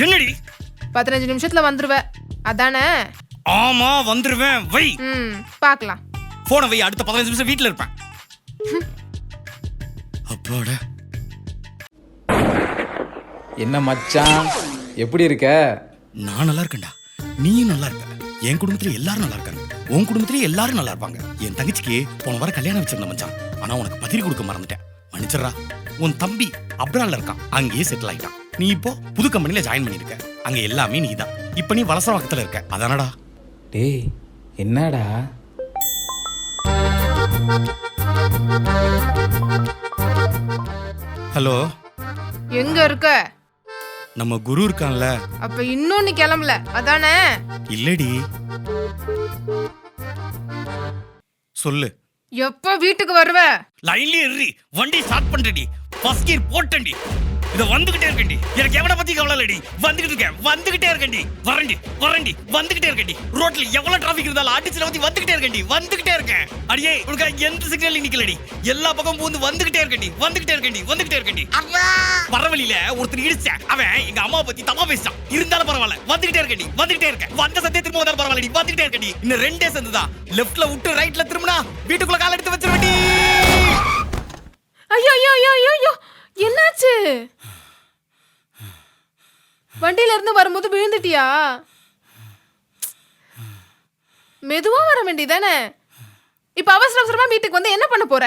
என்னடி 15 நிமிஷத்துல வந்துருவ அதானே? ஆமா வந்துருவேன். வை பார்க்கலாம். போனை வை, அடுத்த 15 நிமிஷம் வீட்டுல இருப்பேன். அப்பாட. என்ன மச்சான், எப்படி இருக்க? நான் நல்லா இருக்கேன்டா, நீயும் நல்லா இருக்க. என் குடும்பத்துல எல்லாரும் நல்லா இருக்காங்க, உன் குடும்பத்திலேயே எல்லாரும் நல்லா இருப்பாங்க. என் தங்கச்சிக்கு போன வாரம் கல்யாணம் வச்சிருந்த மச்சான், ஆனா உனக்கு பத்திரி கொடுக்க மறந்துட்டேன். மன்னிச்சிடறா. உன் தம்பி அப்ராட்ல இருக்கான், அங்கேயே செட்டில் ஆயிட்டான். நீ இப்போ புது கம்பெனில ஜாயின் பண்ணிருக்க, அங்க எல்லாமே நீதான். இப்ப நீ வலசரவாக்கத்துல இருக்க, அதானடா? டேய் என்னடா? ஹலோ, எங்க இருக்க? நம்ம குரு இருக்கான்ல. அப்ப இன்னும் நீ கிளம்பல அதானே? இல்லடி, சொல்லு. எப்ப வீட்டுக்கு வருவ? லைன்லயே ஏறி வண்டி ஸ்டார்ட் பண்றடி, ஃபர்ஸ்ட் கியர் போட்டண்டி. இத வந்துகிட்டே இருக்கண்டி, எனக்கு எவனை பத்தி கவலை இல்லடி. வந்துகிட்டே இருக்கண்டி. வரண்டி வந்துகிட்டே இருக்கண்டி. ரோட்ல எவ்வளவு டிராபிக் இருந்தாலும் அடிச்சுல வந்து வந்துகிட்டே இருக்கேன். அடியே உனக்கு எந்த சிக்னல் நிக்கலடி, எல்லா பக்கம் பூந்து வந்துகிட்டே இருக்கண்டி. பரவலில ஒருத்தர் இடிச்ச, அவன் எங்க அம்மா பத்தி தப்பா பேசிட்டான். இருந்தாலும் பரவாயில்ல, வந்துகிட்டே இருக்கேன். வந்த சத்தே திரும்ப வந்தாலும் பரவாயில்லடி, வந்துகிட்டே இருக்கண்டி. இன்னும் 2 டேஸ் தான். லெஃப்ட்ல விட்டு ரைட்ல திரும்பினா வீட்டுக்குள்ள கால் எடுத்து வச்சிருவண்டி. ஐயோ என்னாச்சு? வண்டியில இருந்து வரும்போது விழுந்துட்டியா? மெதுவா வர வேண்டியதானே? இப்ப அவசரமா வீட்டுக்கு வந்து என்ன பண்ண போற?